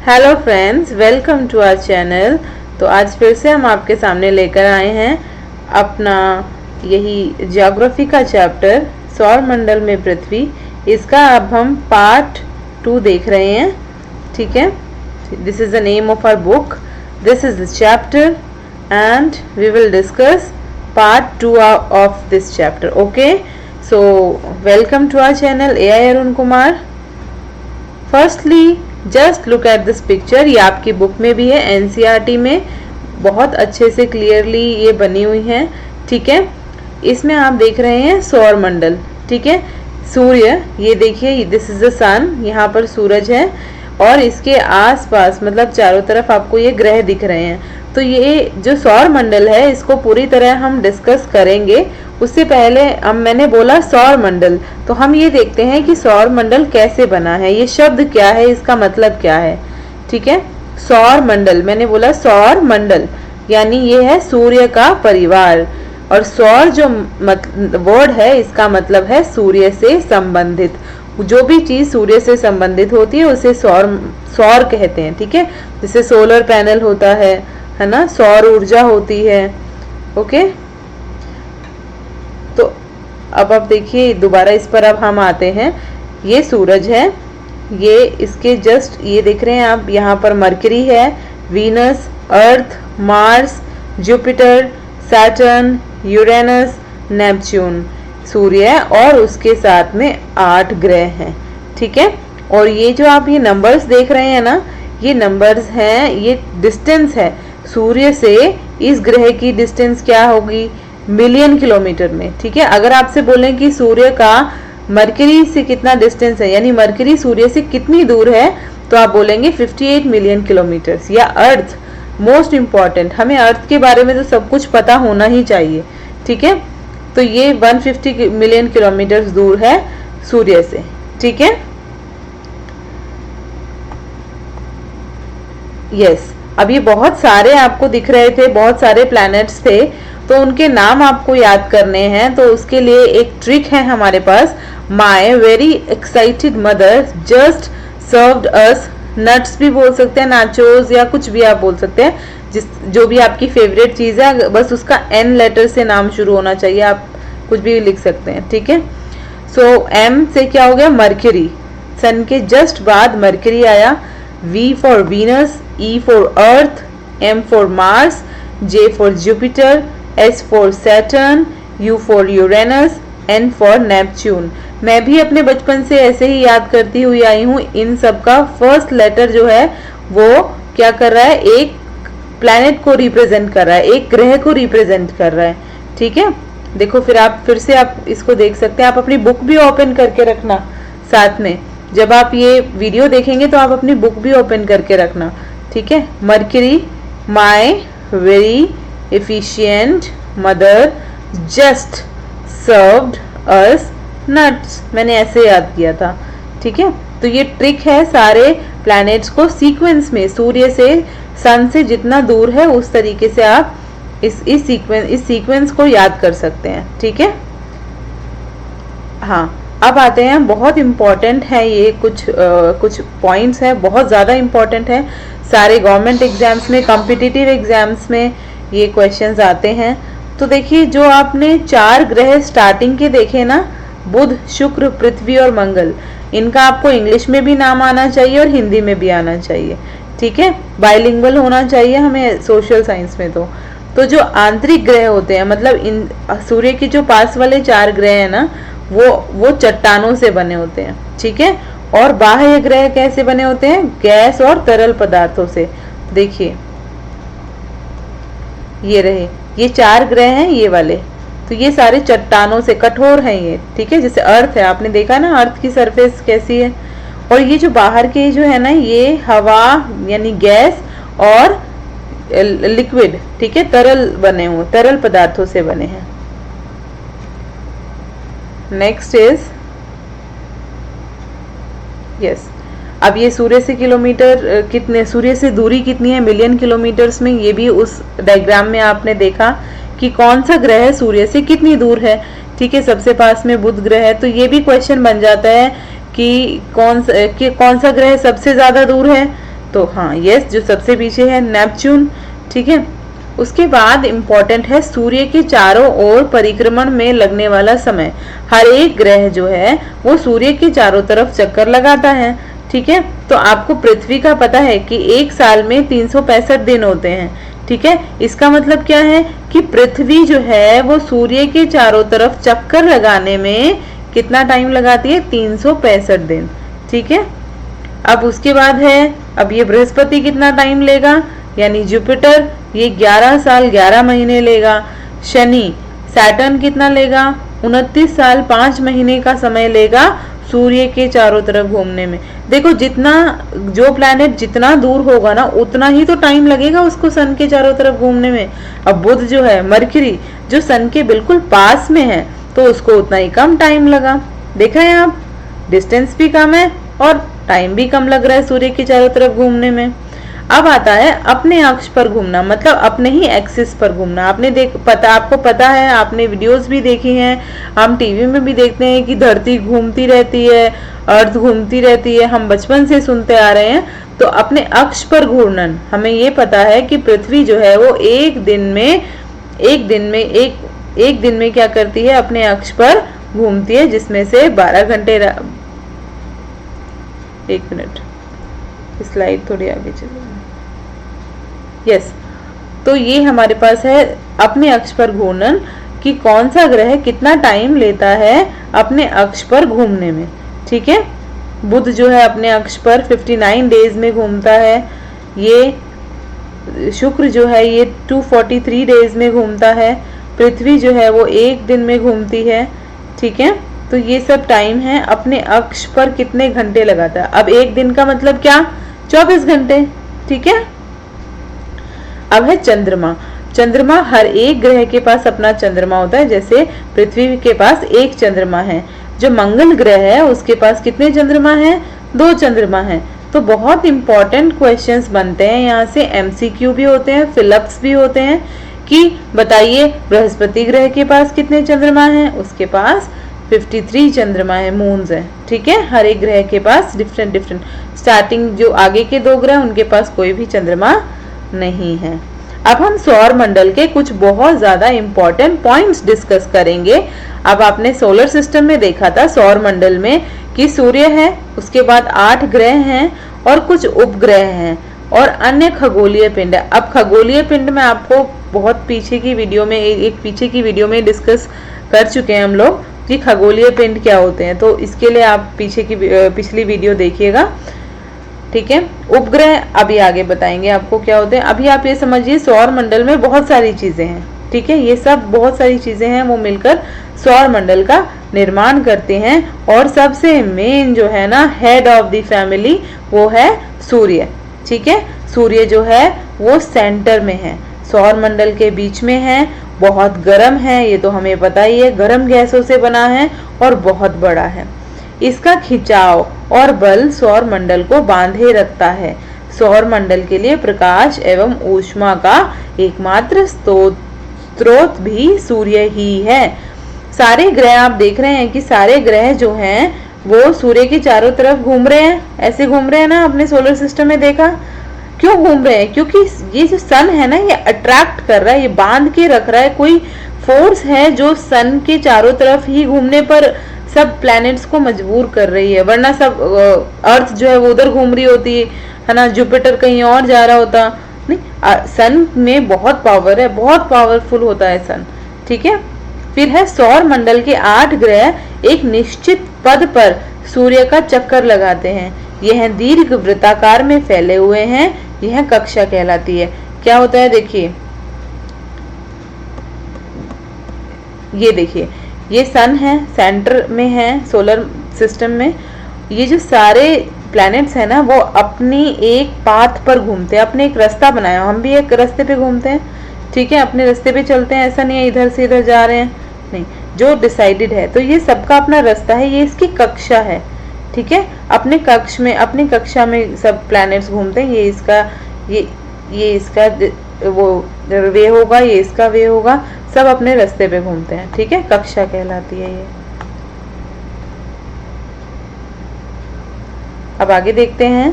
Hello friends, welcome to our channel. तो आज फिर से हम आपके सामने लेकर आए हैं अपना यही ज्योग्राफी का चैप्टर सौर मंडल में पृथ्वी। इसका अब हम पार्ट 2 देख रहे हैं। ठीक है, this is the name of our book, this is the chapter and we will discuss part 2 of this chapter. Okay, so welcome to our channel AI Arun Kumar. Firstly just look at this picture. ये आपकी book में भी है, NCERT में बहुत अच्छे से clearly ये बनी हुई है। ठीक है, इसमें आप देख रहे हैं सौर मंडल। ठीक है, सूर्य, ये देखिए, दिस इज द सन, यहाँ पर सूरज है और इसके आसपास मतलब चारों तरफ आपको ये ग्रह दिख रहे हैं। तो ये जो सौर मंडल है इसको पूरी तरह हम डिस्कस करेंगे। उससे पहले मैंने बोला सौर मंडल, तो हम ये देखते हैं कि सौर मंडल कैसे बना है, ये शब्द क्या है, इसका मतलब क्या है। ठीक है, सौर मंडल, मैंने बोला सौर मंडल यानी ये है सूर्य का परिवार, और सौर जो वर्ड है इसका मतलब है सूर्य से संबंधित। जो भी चीज सूर्य से संबंधित होती है उसे सौर कहते हैं। ठीक है, जैसे सोलर पैनल होता है ना, सौर ऊर्जा होती है। ओके, तो अब आप देखिए दोबारा इस पर अब हम आते हैं। ये सूरज है, ये इसके जस्ट ये देख रहे हैं आप, यहाँ पर मरकरी है, Venus, Earth, Mars, Jupiter, Saturn, Uranus, Neptune, सूर्य है और उसके साथ में 8 ग्रह हैं। ठीक है, और ये जो आप ये नंबर्स देख रहे हैं ना, ये नंबर्स हैं, ये डिस्टेंस है सूर्य से इस ग्रह की डिस्टेंस क्या होगी, मिलियन किलोमीटर में। ठीक है, अगर आपसे बोलें कि सूर्य का मरकरी से कितना डिस्टेंस है, यानी मरकरी सूर्य से कितनी दूर है, तो आप बोलेंगे 58 मिलियन किलोमीटर। या अर्थ, मोस्ट इंपॉर्टेंट, हमें अर्थ के बारे में तो सब कुछ पता होना ही चाहिए। ठीक है, तो ये 150 मिलियन किलोमीटर दूर है सूर्य से। ठीक है, यस, अब ये बहुत सारे आपको दिख रहे थे, बहुत सारे प्लैनेट्स थे, तो उनके नाम आपको याद करने हैं। तो उसके लिए एक ट्रिक है हमारे पास। My very excited mother just served us, nuts भी बोल सकते हैं, नाचोस या कुछ भी आप बोल सकते हैं, जो भी आपकी फेवरेट चीज है, बस उसका N लेटर से नाम शुरू होना चाहिए, आप कुछ भी लिख सकते हैं। ठीक है, सो M से क्या हो गया, मरकरी, सन के जस्ट बाद मरकरी आया। V for Venus, E for earth, M for Mars, J for Jupiter, S for Saturn, U for Uranus, N for Neptune. मैं भी अपने बचपन से ऐसे ही याद करती हुई आई हूँ। इन सब का फर्स्ट लेटर जो है वो क्या कर रहा है, एक प्लैनेट को रिप्रेजेंट कर रहा है, एक ग्रह को रिप्रेजेंट कर रहा है। ठीक है, देखो फिर से आप इसको देख सकते हैं। आप अपनी बुक भी ओपन करके रखना साथ में, जब आप ये वीडियो देखेंगे तो आप अपनी बुक भी ओपन करके रखना। ठीक है, mercury, my very efficient mother just served us nuts, मैंने ऐसे याद किया था। ठीक है, तो ये ट्रिक है सारे प्लैनेट्स को सीक्वेंस में, सूर्य से सन से जितना दूर है उस तरीके से आप इस सीक्वेंस को याद कर सकते हैं। ठीक है, हाँ, अब आते हैं, बहुत इंपॉर्टेंट है ये, कुछ पॉइंट्स हैं, बहुत ज़्यादा इंपॉर्टेंट है। सारे गवर्नमेंट एग्जाम्स में, कॉम्पिटिटिव एग्जाम्स में ये क्वेश्चंस आते हैं। तो देखिए, जो आपने 4 ग्रह स्टार्टिंग के देखे ना, बुध, शुक्र, पृथ्वी और मंगल, इनका आपको इंग्लिश में भी नाम आना चाहिए और हिंदी में भी आना चाहिए। ठीक है, बाइलिंगुअल होना चाहिए हमें सोशल साइंस में। तो जो आंतरिक ग्रह होते हैं, मतलब इन सूर्य के जो पास वाले 4 ग्रह हैं ना, वो चट्टानों से बने होते हैं। ठीक है, और बाह्य ग्रह कैसे बने होते हैं, गैस और तरल पदार्थों से। देखिए ये रहे, ये 4 ग्रह हैं ये वाले, तो ये सारे चट्टानों से, कठोर हैं ये। ठीक है, जैसे अर्थ है, आपने देखा ना अर्थ की सरफेस कैसी है, और ये जो बाहर के जो है ना, ये हवा यानी गैस और लिक्विड, ठीक है, तरल बने हुए, तरल पदार्थों से बने हैं। नेक्स्ट इज यस, अब ये सूर्य से सूर्य से दूरी कितनी है मिलियन किलोमीटर्स में, ये भी उस डायग्राम में आपने देखा कि कौन सा ग्रह सूर्य से कितनी दूर है। ठीक है, सबसे पास में बुध ग्रह है, तो ये भी क्वेश्चन बन जाता है कि कौन सा ग्रह सबसे ज्यादा दूर है। तो हाँ यस, जो सबसे पीछे है नेपच्यून। ठीक है, उसके बाद इंपॉर्टेंट है सूर्य के चारों ओर परिक्रमण में लगने वाला समय। हर एक ग्रह जो है वो सूर्य के चारों तरफ चक्कर लगाता है। ठीक है, तो आपको पृथ्वी का पता है कि एक साल में 365 दिन होते हैं। ठीक है, इसका मतलब क्या है कि पृथ्वी जो है वो सूर्य के चारों तरफ चक्कर लगाने में कितना टाइम लगाती है? 365 दिन। ठीक है, अब उसके बाद है, अब ये बृहस्पति कितना टाइम लेगा, यानी जुपिटर, ये 11 साल 11 महीने लेगा। शनि सैटर्न कितना लेगा? 29 साल 5 महीने का समय लेगा सूर्य के चारों तरफ घूमने में। देखो जितना जो प्लैनेट जितना दूर होगा ना उतना ही तो टाइम लगेगा उसको सन के चारों तरफ घूमने में। अब बुध जो है, मरकरी जो सन के बिल्कुल पास में है, तो उसको उतना ही कम टाइम लगा। देख रहे हैं आप, डिस्टेंस भी कम है और टाइम भी कम लग रहा है सूर्य के चारों तरफ घूमने में। अब आता है अपने अक्ष पर घूमना, मतलब अपने ही एक्सिस पर घूमना। आपको पता है, आपने वीडियोस भी देखी हैं, हम टीवी में भी देखते हैं कि धरती घूमती रहती है, अर्थ घूमती रहती है, हम बचपन से सुनते आ रहे हैं। तो अपने अक्ष पर घूर्णन, हमें ये पता है कि पृथ्वी जो है वो एक दिन में क्या करती है? अपने अक्ष पर घूमती है, जिसमें से 12 घंटे। एक मिनट, स्लाइड थोड़ी आगे चलो। यस, तो ये हमारे पास है अपने अक्ष पर घूर्णन कि कौन सा ग्रह कितना टाइम लेता है अपने अक्ष पर घूमने में। ठीक है, बुध जो है अपने अक्ष पर 59 डेज में घूमता है। ये शुक्र जो है ये 243 डेज में घूमता है। पृथ्वी जो है वो एक दिन में घूमती है। ठीक है, तो ये सब टाइम है अपने अक्ष पर कितने घंटे लगाता है। अब एक दिन का मतलब क्या? 24 घंटे। ठीक है, अब है चंद्रमा। चंद्रमा, हर एक ग्रह के पास अपना चंद्रमा होता है। जैसे पृथ्वी के पास एक चंद्रमा है, जो मंगल ग्रह है उसके पास कितने चंद्रमा हैं? 2 चंद्रमा हैं। तो बहुत इंपॉर्टेंट क्वेश्चंस बनते हैं यहाँ से, एमसीक्यू भी होते हैं, फिलअप्स भी होते हैं कि बताइए बृहस्पति ग्रह के पास कितने चंद्रमा हैं? उसके पास 53 चंद्रमा है, मून्स है। ठीक है, हर एक ग्रह के पास डिफरेंट स्टार्टिंग जो आगे के 2 ग्रह उनके पास कोई भी चंद्रमा नहीं है। अब हम सौर मंडल के कुछ बहुत ज्यादा इंपॉर्टेंट पॉइंट्स डिस्कस करेंगे। अब आपने सोलर सिस्टम में देखा था सौर मंडल में कि सूर्य है, उसके बाद 8 ग्रह हैं और कुछ उपग्रह हैं और अन्य खगोलीय पिंड है। अब खगोलीय पिंड में आपको बहुत पीछे की वीडियो में डिस्कस कर चुके हैं हम लोग कि खगोलीय पिंड क्या होते हैं, तो इसके लिए आप पिछली वीडियो देखिएगा। ठीक है, उपग्रह अभी आगे बताएंगे आपको क्या होते हैं। अभी आप ये समझिए सौर मंडल में बहुत सारी चीजें हैं। ठीक है, ये सब बहुत सारी चीजें हैं, वो मिलकर सौर मंडल का निर्माण करते हैं। और सबसे मेन जो है ना, हेड ऑफ द फैमिली, वो है सूर्य। ठीक है, सूर्य जो है वो सेंटर में है, सौर मंडल के बीच में है, बहुत गर्म है, ये तो हमें पता ही है, गर्म गैसों से बना है और बहुत बड़ा है। इसका खिंचाव और बल सौर मंडल को बांधे रखता है। सौर मंडल के लिए प्रकाश एवं ऊष्मा का एकमात्र स्रोत भी सूर्य ही है। सारे ग्रह आप देख रहे हैं कि सारे ग्रह जो हैं वो सूर्य के चारों तरफ घूम रहे हैं, ऐसे घूम रहे हैं ना, अपने सोलर सिस्टम में देखा। क्यों घूम रहे हैं? क्योंकि ये जो सन है ना, ये अट्रैक्ट कर रहा है, ये बांध के रख रहा है। कोई फोर्स है जो सन के चारों तरफ ही घूमने पर सब प्लैनेट्स को मजबूर कर रही है, वरना सब अर्थ जो है वो उधर घूम रही होती है ना, जुपिटर कहीं और जा रहा होता नहीं। सन में बहुत पावर है, बहुत पावरफुल होता है सन। ठीक है, फिर है सौर मंडल के 8 ग्रह एक निश्चित पद पर सूर्य का चक्कर लगाते हैं। यह दीर्घ वृत्ताकार में फैले हुए हैं, यह कक्षा कहलाती है। क्या होता है देखिए, ये देखिए, ये सन है, सेंटर में है सोलर सिस्टम में। ये जो सारे प्लैनेट्स हैं ना, वो अपनी एक पाथ पर घूमते हैं, अपने एक रास्ता बनाया। हम भी एक रास्ते पे घूमते हैं। ठीक है, अपने रास्ते पे चलते हैं, ऐसा नहीं है इधर से इधर जा रहे हैं, नहीं, जो डिसाइडेड है। तो ये सबका अपना रास्ता है, ये इसकी कक्षा है। ठीक है, अपनी कक्षा में सब प्लैनेट्स घूमते हैं। ये इसका वो वे होगा, ये इसका वे होगा, सब अपने रास्ते पे घूमते हैं। ठीक है, कक्षा कहलाती है ये। अब आगे देखते हैं।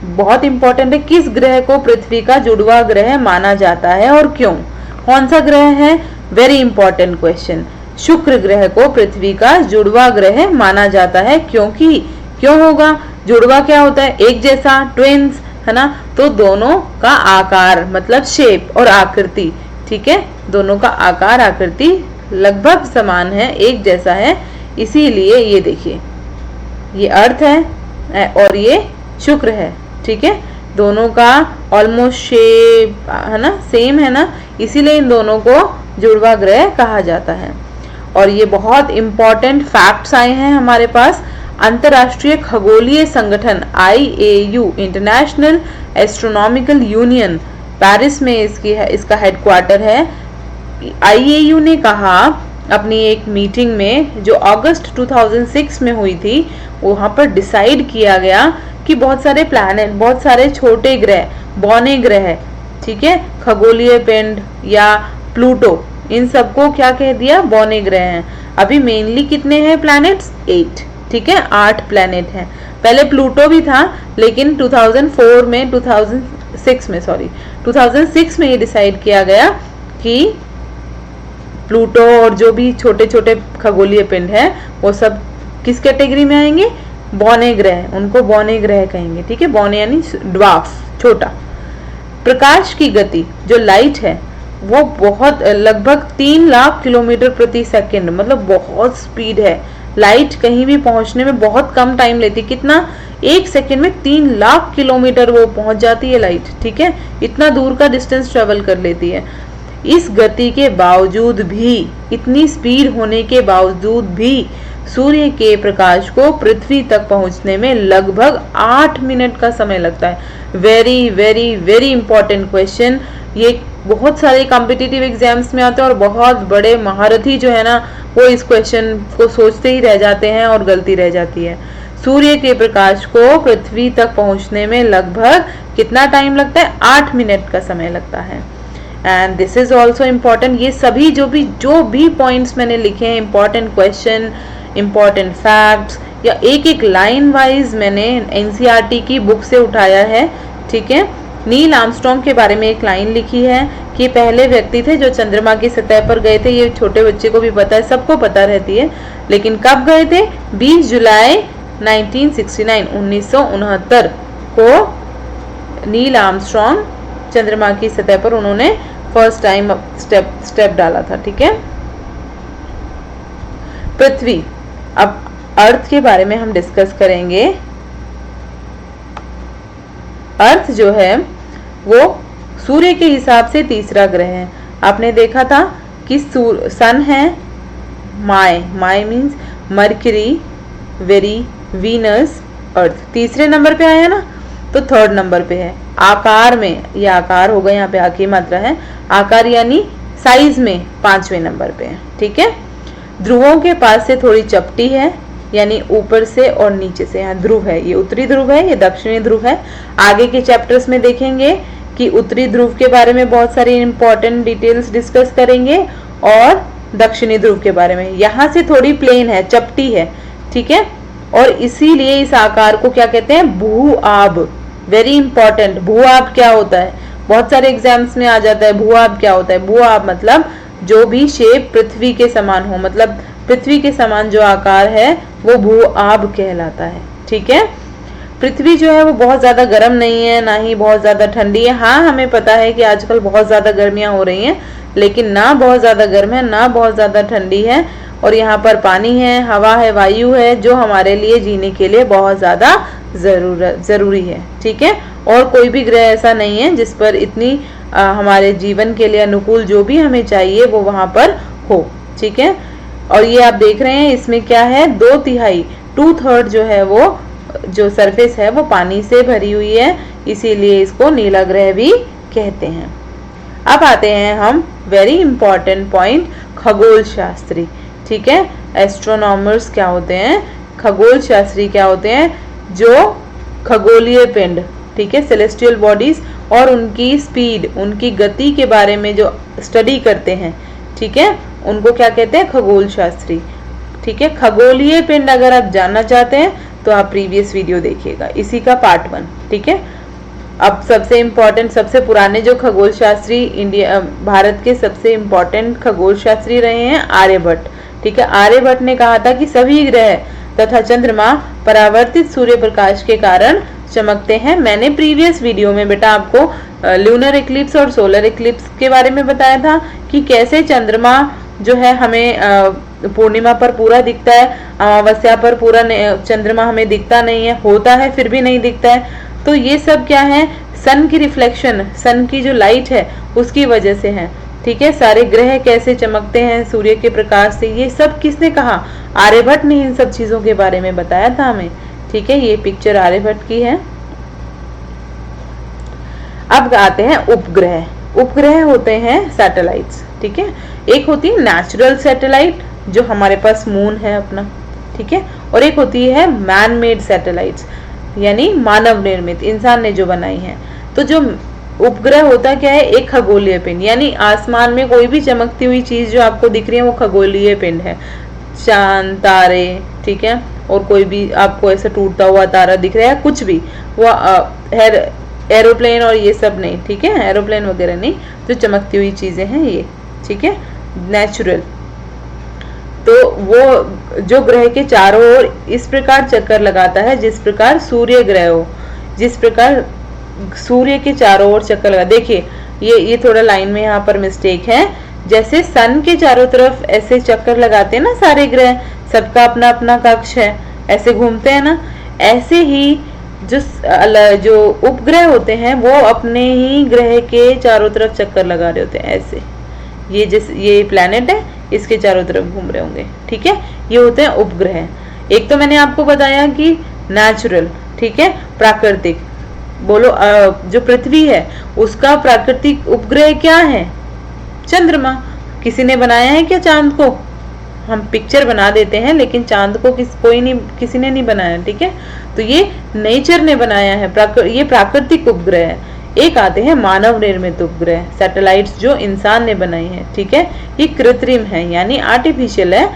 बहुत इंपॉर्टेंट है, किस ग्रह को पृथ्वी का जुड़वा ग्रह माना जाता है और क्यों? कौन सा ग्रह है? Very important question. शुक्र ग्रह को पृथ्वी का जुड़वा ग्रह माना जाता है, क्योंकि क्यों होगा? जुड़वा क्या होता है? एक जैसा, ट्विंस, है ना? तो दोनों का आकार मतलब शेप और आकृति, ठीक है, दोनों का आकार आकृति लगभग समान है, एक जैसा है, इसीलिए ये देखिए, ये अर्थ है और ये शुक्र है, ठीक है, दोनों का ऑलमोस्ट शेप है ना, सेम है ना, इसीलिए इन दोनों को जुड़वा ग्रह कहा जाता है। और ये बहुत इंपॉर्टेंट फैक्ट्स आए हैं हमारे पास। अंतरराष्ट्रीय खगोलीय संगठन IAU, international astronomical union, Paris में इसका हेडक्वार्टर है। IAU ने कहा अपनी एक मीटिंग में जो अगस्त 2006 में हुई थी, वहां पर डिसाइड किया गया कि बहुत सारे प्लैनेट, बहुत सारे छोटे ग्रह, बौने ग्रह, ठीक है, खगोलीय पिंड या प्लूटो, इन सबको क्या कह दिया? बौने ग्रह हैं। अभी मेनली कितने हैं प्लैनेट्स? 8, ठीक है, 8 प्लैनेट हैं। पहले प्लूटो भी था, लेकिन 2006 में ये डिसाइड किया गया कि प्लूटो और जो भी छोटे छोटे खगोलीय पिंड है वो सब किस कैटेगरी में आएंगे? बौने ग्रह, उनको बौने ग्रह कहेंगे, ठीक है, बौने यानी ड्वार्फ, छोटा। प्रकाश की गति जो लाइट है वो बहुत लगभग 3 लाख किलोमीटर प्रति सेकंड, मतलब बहुत स्पीड है। लाइट कहीं भी पहुंचने में बहुत कम टाइम लेती है, कितना? 1 सेकंड में 3 लाख किलोमीटर वो पहुंच जाती है लाइट, ठीक है, इतना दूर का डिस्टेंस ट्रेवल कर लेती है। इस गति के बावजूद भी, इतनी स्पीड होने के बावजूद भी सूर्य के प्रकाश को पृथ्वी तक पहुंचने में लगभग 8 मिनट का समय लगता है। Very very very important question, ये बहुत सारे कॉम्पिटिटिव एग्जाम्स में आते हैं और बहुत बड़े महारथी जो है ना, वो इस क्वेश्चन को सोचते ही रह जाते हैं और गलती रह जाती है। सूर्य के प्रकाश को पृथ्वी तक पहुंचने में लगभग कितना टाइम लगता है? 8 मिनट का समय लगता है। And this is also important. ये सभी जो भी पॉइंट्स मैंने लिखे हैं, इंपॉर्टेंट क्वेश्चन, इंपॉर्टेंट फैक्ट्स, या एक एक लाइन वाइज मैंने NCERT की बुक से उठाया है, ठीक है। नील आर्मस्ट्रॉन्ग के बारे में एक लाइन लिखी है कि पहले व्यक्ति थे जो चंद्रमा की सतह पर गए थे। ये छोटे बच्चे को भी पता है, सबको पता रहती है, लेकिन कब गए थे? 20 जुलाई 1969 को नील आर्मस्ट्रॉन्ग चंद्रमा की सतह पर उन्होंने फर्स्ट टाइम स्टेप डाला था, ठीक है। पृथ्वी, अब अर्थ के बारे में हम डिस्कस करेंगे। अर्थ जो है वो सूर्य के हिसाब से तीसरा ग्रह है। आपने देखा था कि सन है my means Mercury, very, Venus, Earth तीसरे नंबर पे आया ना, तो थर्ड नंबर पे है। आकार में, ये आकार होगा, यहाँ पे आकी मात्रा है, आकार यानी साइज में 5वें नंबर पे है, ठीक है। ध्रुवों के पास से थोड़ी चपटी है, यानी ऊपर से और नीचे से। यहाँ ध्रुव है, ये उत्तरी ध्रुव है, ये दक्षिणी ध्रुव है। आगे के चैप्टर्स में देखेंगे कि उत्तरी ध्रुव के बारे में बहुत सारी इंपॉर्टेंट डिटेल्स डिस्कस करेंगे और दक्षिणी ध्रुव के बारे में। यहाँ से थोड़ी प्लेन है, चपटी है, ठीक है, और इसीलिए इस आकार को क्या कहते हैं? भू-आब। वेरी इंपॉर्टेंट, भू-आब क्या होता है? बहुत सारे एग्जाम्स में आ जाता है, भू-आब क्या होता है? भू-आब मतलब जो भी शेप पृथ्वी के समान हो, मतलब पृथ्वी के समान जो आकार है वो भू-आब कहलाता है, ठीक है। पृथ्वी जो है वो बहुत ज्यादा गर्म नहीं है, ना ही बहुत ज्यादा ठंडी है। हाँ, हमें पता है कि आजकल बहुत ज्यादा गर्मियां हो रही हैं, लेकिन ना बहुत ज्यादा गर्म है, ना बहुत ज्यादा ठंडी है। और यहाँ पर पानी है, हवा है, वायु है, जो हमारे लिए जीने के लिए बहुत ज्यादा जरूरी है, ठीक है। और कोई भी ग्रह ऐसा नहीं है जिस पर इतनी हमारे जीवन के लिए अनुकूल जो भी हमें चाहिए वो वहां पर हो, ठीक है। और ये आप देख रहे हैं, इसमें क्या है? 2/3 2/3 जो है वो जो सरफेस है वो पानी से भरी हुई है, इसीलिए इसको नीला ग्रह भी कहते हैं। अब आते हैं हम वेरी इंपॉर्टेंट पॉइंट, खगोल शास्त्री, ठीक है। एस्ट्रोनॉमर्स क्या होते हैं? खगोल शास्त्री क्या होते हैं? जो खगोलीय पिंड, ठीक है, सेलेस्टियल बॉडीज और उनकी स्पीड, उनकी गति के बारे में जो स्टडी करते हैं, ठीक है, उनको क्या कहते हैं? खगोल शास्त्री, ठीक है। खगोलीय पिंड अगर आप जानना चाहते हैं तो आप प्रीवियस वीडियो देखिएगा, इसी का पार्ट 1। ठीक है, अब सबसे इम्पोर्टेंट, सबसे पुराने जो खगोल शास्त्री इंडिया भारत के सबसे इम्पोर्टेंट खगोल शास्त्री रहे हैं आर्यभट्ट। ठीक है, आर्यभट्ट ने कहा था कि सभी ग्रह तथा चंद्रमा परावर्तित सूर्य प्रकाश के कारण चमकते हैं। मैंने प्रीवियस वीडियो में बेटा आपको ल्यूनर इक्लिप्स और सोलर इक्लिप्स के बारे में बताया था कि कैसे चंद्रमा जो है हमें पूर्णिमा पर पूरा दिखता है, अमावस्या पर पूरा चंद्रमा हमें दिखता नहीं है, होता है फिर भी नहीं दिखता है। तो ये सब क्या है, सन की रिफ्लेक्शन, सन की जो लाइट है उसकी वजह से है। ठीक है, सारे ग्रह कैसे चमकते हैं सूर्य के प्रकाश से, ये सब किसने कहा, आर्यभट्ट ने इन सब चीजों के बारे में बताया था हमें। ठीक है, ये पिक्चर आर्यभट्ट की है। अब आते हैं उपग्रह। उपग्रह होते हैं सैटेलाइट्स। ठीक है, एक होती है नेचुरल सैटेलाइट जो हमारे पास मून है अपना, ठीक है, और एक होती है मैन मेड सैटेलाइट्स यानी मानव निर्मित, इंसान ने जो बनाई है। तो जो उपग्रह होता क्या है, एक खगोलीय पिंड, यानी आसमान में कोई भी चमकती हुई चीज जो आपको दिख रही है वो खगोलीय पिंड है, चांद, तारे, ठीक है, और कोई भी आपको ऐसा टूटता हुआ तारा दिख रहा है, कुछ भी, वो एरोप्लेन और ये सब नहीं। ठीक है, एरोप्लेन वगैरह नहीं, जो चमकती हुई चीजें हैं ये। ठीक है, नेचुरल। तो वो जो ग्रह के चारों ओर इस प्रकार चक्कर लगाता है जिस प्रकार सूर्य ग्रह हो, जिस प्रकार सूर्य के चारों ओर चक्कर लगा। देखिए ये थोड़ा लाइन में यहाँ पर मिस्टेक है, जैसे सन के चारों तरफ ऐसे चक्कर लगाते हैं ना सारे ग्रह, सबका अपना अपना कक्ष है, ऐसे घूमते हैं ना, ऐसे ही जो उपग्रह होते हैं वो अपने ही ग्रह के चारों तरफ चक्कर लगा रहे होते हैं ऐसे। ये प्लैनेट है, इसके चारों तरफ घूम रहे होंगे। ठीक है, ये होते हैं उपग्रह। एक तो मैंने आपको बताया कि नेचुरल, ठीक है, प्राकृतिक। बोलो जो पृथ्वी है उसका प्राकृतिक उपग्रह क्या है, चंद्रमा। किसी ने बनाया है क्या चांद को, हम पिक्चर बना देते हैं लेकिन चांद को किसी ने नहीं बनाया। ठीक है, तो ये नेचर ने बनाया है, ये प्राकृतिक उपग्रह है। एक आते हैं मानव निर्मित उपग्रह, सैटेलाइट्स जो इंसान ने बनाई है। ठीक है, ये कृत्रिम है यानी आर्टिफिशियल है,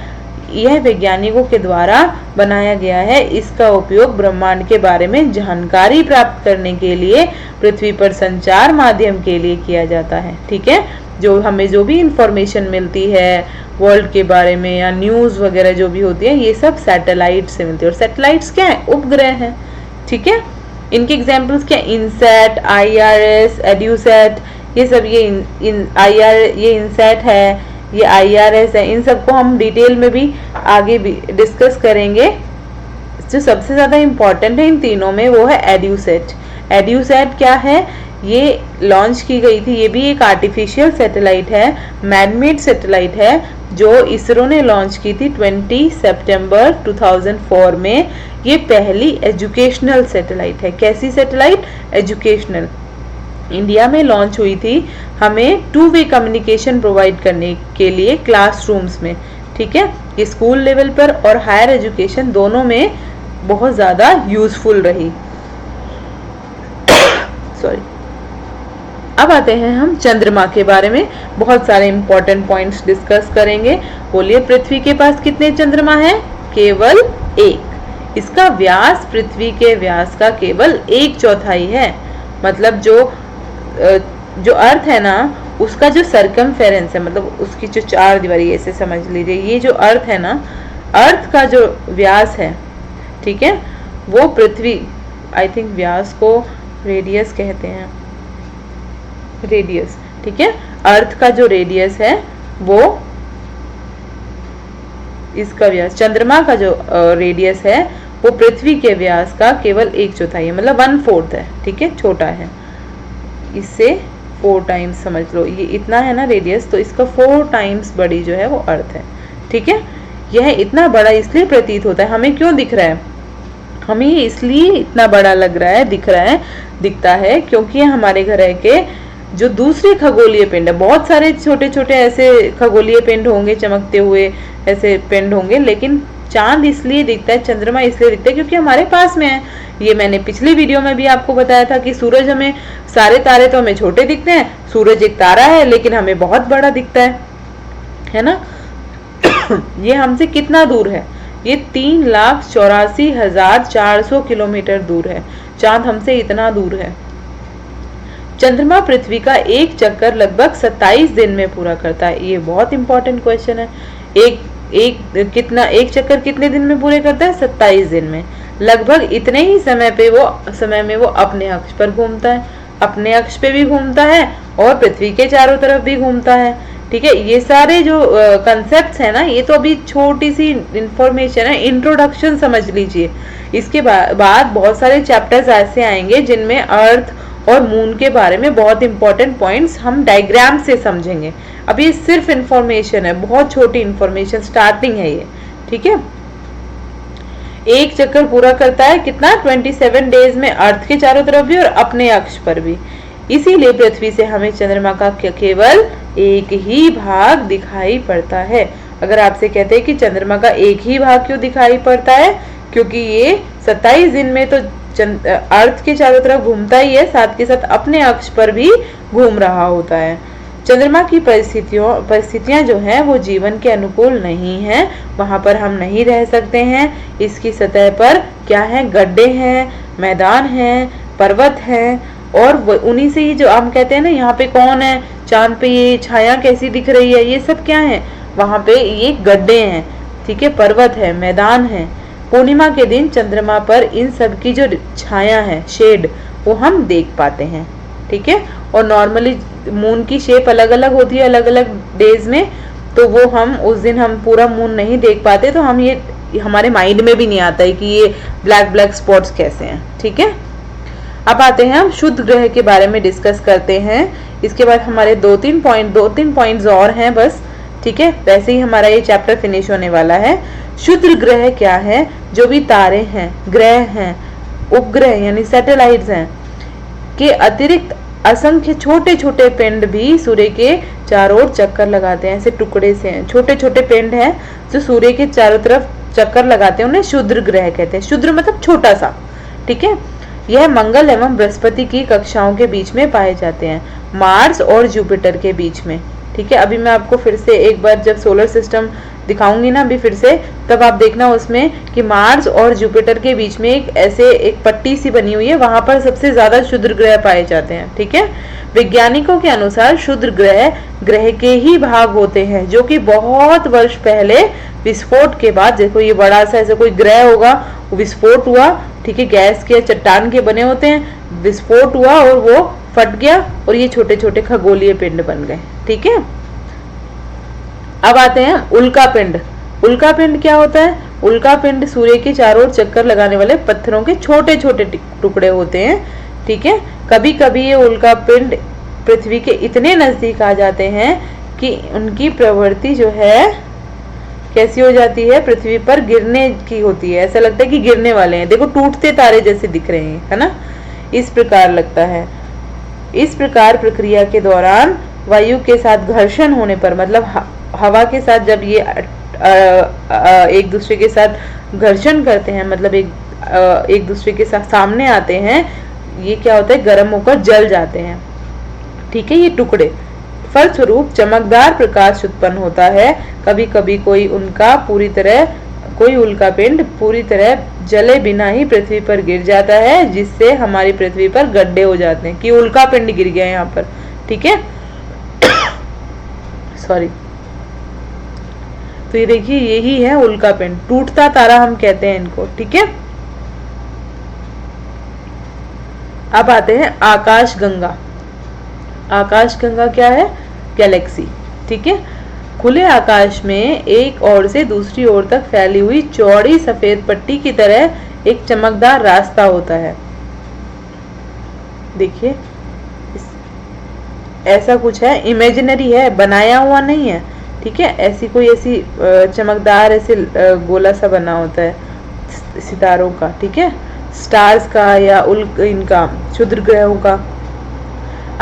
यह वैज्ञानिकों के द्वारा बनाया गया है। इसका उपयोग ब्रह्मांड के बारे में जानकारी प्राप्त करने के लिए, पृथ्वी पर संचार माध्यम के लिए किया जाता है। ठीक है, जो हमें जो भी इंफॉर्मेशन मिलती है वर्ल्ड के बारे में या न्यूज वगैरह जो भी होती है, ये सब सैटेलाइट से मिलती है। और सैटेलाइट्स क्या है, उपग्रह है। ठीक है, इनके एग्जाम्पल्स क्या, इनसैट, IRS, एड्यूसैट, ये सब, ये इनसैट है, ये IRS है। इन सबको हम डिटेल में भी आगे भी डिस्कस करेंगे। जो सबसे ज्यादा इम्पोर्टेंट है इन तीनों में वो है एड्यूसैट। एड्यूसैट क्या है, ये लॉन्च की गई थी, ये भी एक आर्टिफिशियल सैटेलाइट है, मैनमेड सैटेलाइट है, जो इसरो ने लॉन्च की थी 20 सितंबर 2004 में। ये पहली एजुकेशनल सैटेलाइट है। कैसी सैटेलाइट, एजुकेशनल, इंडिया में लॉन्च हुई थी हमें 2 वे कम्युनिकेशन प्रोवाइड करने के लिए क्लासरूम्स में। ठीक है, ये स्कूल लेवल पर और हायर एजुकेशन दोनों में बहुत ज़्यादा यूजफुल रही। सॉरी। अब आते हैं हम चंद्रमा के बारे में, बहुत सारे इंपॉर्टेंट पॉइंट्स डिस्कस करेंगे। बोलिए, पृथ्वी के पास कितने चंद्रमा हैं, केवल एक। इसका व्यास पृथ्वी के व्यास का केवल 1/4 है। मतलब जो अर्थ है ना, उसका जो सरकमफेरेंस है, मतलब उसकी जो 4 दीवारी, ऐसे समझ लीजिए, ये जो अर्थ है ना, अर्थ का जो व्यास है, ठीक है, वो पृथ्वी, आई थिंक व्यास को रेडियस कहते हैं, रेडियस, ठीक है, अर्थ का जो रेडियस है वो, इसका व्यास, चंद्रमा का जो रेडियस है वो पृथ्वी के व्यास का केवल 1/4 है, मतलब 1/4 है। ठीक है, छोटा है, इससे 4 टाइम्स समझ लो, ये इतना है ना रेडियस, तो इसका 4 टाइम्स बड़ी जो है वो अर्थ है। ठीक है, यह इतना बड़ा इसलिए प्रतीत होता है, हमें क्यों दिख रहा है, हमें इसलिए इतना बड़ा लग रहा है, दिखता है क्योंकि हमारे ग्रह के जो दूसरे खगोलीय पिंड है, बहुत सारे छोटे छोटे ऐसे खगोलीय पिंड होंगे, चमकते हुए ऐसे पिंड होंगे, लेकिन चांद इसलिए दिखता है, चंद्रमा इसलिए दिखता है क्योंकि हमारे पास में है। ये मैंने पिछली वीडियो में भी आपको बताया था कि सूरज हमें, सारे तारे तो हमें छोटे दिखते हैं, सूरज एक तारा है लेकिन हमें बहुत बड़ा दिखता है ना। ये हमसे कितना दूर है, ये 3,84,400 किलोमीटर दूर है। चांद हमसे इतना दूर है। चंद्रमा पृथ्वी का एक चक्कर लगभग 27 दिन में पूरा करता है। ये बहुत इंपॉर्टेंट क्वेश्चन है। एक चक्कर कितने दिन में पूरे करता है? 27 दिन में। लगभग इतने ही समय में वो अपने अक्ष पर घूमता है, अपने अक्ष पे भी घूमता है और पृथ्वी के चारों तरफ भी घूमता है। ठीक है, ये सारे जो कंसेप्ट्स है ना, ये तो अभी छोटी सी इंफॉर्मेशन है, इंट्रोडक्शन समझ लीजिए। इसके बाद बहुत सारे चैप्टर्स ऐसे आएंगे जिनमें अर्थ और मून के बारे में बहुत इंपॉर्टेंट पॉइंट्स हम डायग्राम से समझेंगे। अब ये सिर्फ इंफॉर्मेशन है, बहुत छोटी इंफॉर्मेशन, स्टार्टिंग है ये। ठीक है, एक चक्कर पूरा करता है कितना? 27 डेज में, अर्थ के चारों तरफ भी और अपने अक्ष पर भी। इसीलिए पृथ्वी से हमें चंद्रमा का केवल एक ही भाग दिखाई पड़ता है। अगर आपसे कहते हैं कि चंद्रमा का एक ही भाग क्यों दिखाई पड़ता है, क्योंकि ये 27 दिन में तो अर्थ के चारों तरफ घूमता ही है, साथ के साथ अपने अक्ष पर भी घूम रहा होता है। चंद्रमा की परिस्थितियां जो हैं वो जीवन के अनुकूल नहीं हैं, वहां पर हम नहीं रह सकते हैं। इसकी सतह पर क्या है? गड्ढे हैं, मैदान हैं, पर्वत हैं, और उन्हीं से ही जो हम कहते हैं ना, यहाँ पे कौन है, चांद पे ये छाया कैसी दिख रही है, ये सब क्या है? वहां पे ये गड्ढे हैं। ठीक है, पर्वत है, मैदान है। पूर्णिमा के दिन चंद्रमा पर इन सब की जो छाया है, शेड, वो हम देख पाते हैं। ठीक है, और नॉर्मली मून की शेप अलग अलग होती है अलग अलग डेज में, तो वो हम उस दिन हम पूरा मून नहीं देख पाते, तो हम ये हमारे माइंड में भी नहीं आता है कि ये ब्लैक ब्लैक स्पॉट्स कैसे हैं। ठीक है, अब आते हैं हम शुद्ध ग्रह के बारे में डिस्कस करते हैं। इसके बाद हमारे दो तीन पॉइंट्स और हैं बस। ठीक है, वैसे ही हमारा ये चैप्टर फिनिश होने वाला है। शुद्ध ग्रह क्या है? जो भी तारे हैं, ग्रह हैं, उपग्रह यानी सैटेलाइट्स हैं, के अतिरिक्त असंख्य छोटे छोटे पिंड भी सूर्य के चारों ओर चक्कर लगाते हैं। ऐसे टुकड़े से हैं, छोटे छोटे पिंड हैं जो सूर्य के चारों तरफ चक्कर लगाते हैं, उन्हें क्षुद्र ग्रह कहते हैं। क्षुद्र मतलब छोटा सा। ठीक है, यह मंगल एवं बृहस्पति की कक्षाओं के बीच में पाए जाते हैं, मार्स और जुपिटर के बीच में। ठीक है, अभी मैं आपको फिर से एक बार जब सोलर सिस्टम दिखाऊंगी ना अभी फिर से, तब आप देखना उसमें कि मार्स और जुपिटर के बीच में एक पट्टी सी बनी हुई है, वहां पर सबसे ज्यादा क्षुद्र ग्रह पाए जाते हैं। ठीक है, वैज्ञानिकों के अनुसार क्षुद्र ग्रह के ही भाग होते हैं जो कि बहुत वर्ष पहले विस्फोट के बाद, देखो ये बड़ा सा ऐसा कोई ग्रह होगा, विस्फोट हुआ। ठीक है, गैस के चट्टान के बने होते हैं, विस्फोट हुआ और वो फट गया और ये छोटे छोटे खगोलीय पिंड बन गए। ठीक है, अब आते हैं उल्का पिंड। उल्का पिंड क्या होता है? उल्का पिंड सूर्य के चारों ओर चक्कर लगाने वाले पत्थरों के छोटे छोटे टुकड़े होते हैं। ठीक है, कभी कभी ये उल्का पिंड पृथ्वी के इतने नजदीक आ जाते हैं कि उनकी प्रवृत्ति जो है कैसी हो जाती है? पृथ्वी पर गिरने की होती है। ऐसा लगता है कि गिरने वाले हैं। देखो टूटते तारे जैसे दिख रहे हैं, है ना, इस प्रकार लगता है। इस प्रकार प्रक्रिया के दौरान वायु के साथ घर्षण होने पर, मतलब हवा के साथ जब ये एक दूसरे के साथ घर्षण करते हैं, मतलब एक दूसरे के साथ सामने आते हैं, ये क्या होता है? गर्म होकर जल जाते हैं। ठीक है, ये टुकड़े, फलस्वरूप चमकदार प्रकाश उत्पन्न होता है। कभी कभी कोई उल्का पिंड पूरी तरह जले बिना ही पृथ्वी पर गिर जाता है, जिससे हमारी पृथ्वी पर गड्ढे हो जाते हैं कि उल्का पिंड गिर गया यहाँ पर। ठीक है, सॉरी। तो ये देखिए, यही है उल्का पिंड, टूटता तारा हम कहते हैं इनको। ठीक है, अब आते हैं आकाश गंगा। आकाश गंगा क्या है? गैलेक्सी। ठीक है, खुले आकाश में एक ओर से दूसरी ओर तक फैली हुई चौड़ी सफेद पट्टी की तरह एक चमकदार रास्ता होता है। देखिए, ऐसा कुछ है, इमेजिनरी है, बनाया हुआ नहीं है। ठीक है, ऐसी चमकदार ऐसे गोला सा बना होता है सितारों का। ठीक है, स्टार्स का या इनका क्षुद्र ग्रहों का।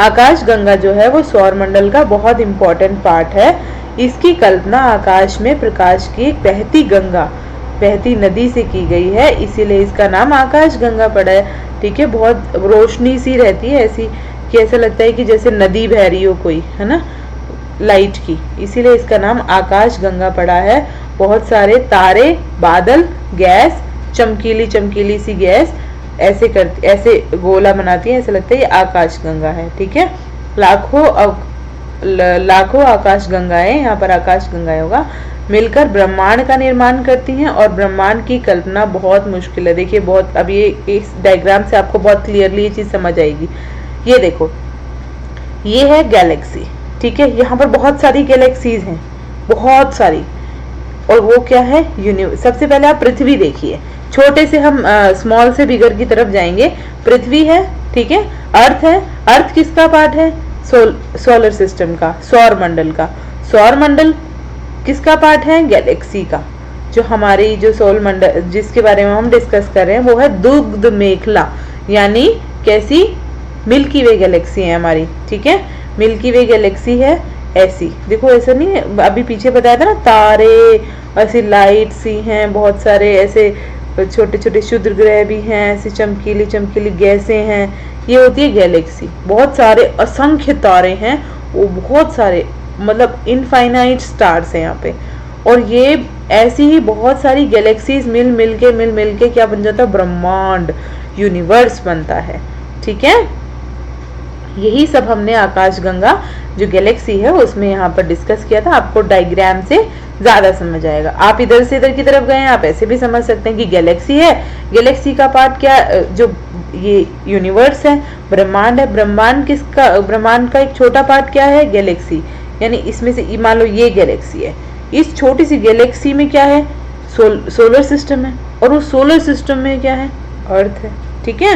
आकाश गंगा जो है वो सौर मंडल का बहुत इंपॉर्टेंट पार्ट है। इसकी कल्पना आकाश में प्रकाश की एक बहती नदी से की गई है, इसीलिए इसका नाम आकाश गंगा पड़ा है। ठीक है, बहुत रोशनी सी रहती है ऐसी कि ऐसा लगता है कि जैसे नदी बह रही हो कोई, है ना, लाइट की, इसीलिए इसका नाम आकाश गंगा पड़ा है। बहुत सारे तारे, बादल, गैस, चमकीली चमकीली सी गैस ऐसे गोला बनाती है, ऐसे लगता है ये आकाश गंगा है। ठीक है, लाखों आकाश गंगाएं, यहाँ पर आकाश गंगाएं होगा, मिलकर ब्रह्मांड का निर्माण करती हैं। और ब्रह्मांड की कल्पना बहुत मुश्किल है। देखिए बहुत, अब ये इस डायग्राम से आपको बहुत क्लियरली ये चीज समझ आएगी। ये देखो, ये है गैलेक्सी। ठीक है, यहाँ पर बहुत सारी गैलेक्सीज हैं, बहुत सारी। और वो क्या है, यूनिवर्स। सबसे पहले आप पृथ्वी देखिए, छोटे से हम स्मॉल से बिगर की तरफ जाएंगे। पृथ्वी है, ठीक है, अर्थ है। अर्थ किसका पार्ट है, सोलर सिस्टम का, सौर मंडल का। सौर मंडल किसका पार्ट है, गैलेक्सी का। जो हमारी जो सौर मंडल जिसके बारे में हम डिस्कस कर रहे हैं वो है दुग्ध मेखला, यानी कैसी, मिल्की वे गैलेक्सी है हमारी। ठीक है, मिल्की वे गैलेक्सी है ऐसी, देखो ऐसा नहीं है, अभी पीछे बताया था ना, तारे ऐसी लाइट सी हैं, बहुत सारे ऐसे छोटे छोटे क्षुद्र ग्रह भी हैं, ऐसी चमकीली चमकीली गैसें हैं, ये होती है गैलेक्सी। बहुत सारे असंख्य तारे हैं, वो बहुत सारे, मतलब इनफाइनाइट स्टार्स हैं यहाँ पे। और ये ऐसी ही बहुत सारी गैलेक्सीज मिल के क्या बन जाता है, ब्रह्मांड, यूनिवर्स बनता है। ठीक है, यही सब हमने आकाशगंगा जो गैलेक्सी है उसमें यहाँ पर डिस्कस किया था। आपको डायग्राम से ज्यादा समझ आएगा। आप इधर से इधर की तरफ गए, आप ऐसे भी समझ सकते हैं कि गैलेक्सी है, गैलेक्सी का पार्ट क्या, जो ये यूनिवर्स है, ब्रह्मांड है, ब्रह्मांड का एक छोटा पार्ट क्या है, गैलेक्सी। यानी इसमें से मान लो ये गैलेक्सी है, इस छोटी सी गैलेक्सी में क्या है, सोलर सिस्टम है, और उस सोलर सिस्टम में क्या है, अर्थ है। ठीक है,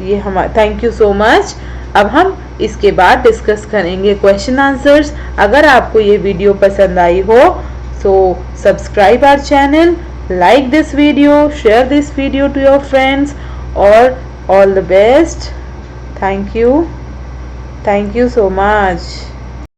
ये हमारा, थैंक यू सो मच। अब हम इसके बाद डिस्कस करेंगे क्वेश्चन आंसर्स। अगर आपको ये वीडियो पसंद आई हो so subscribe our channel, like this video, share this video to your friends, or all the best. Thank you so much.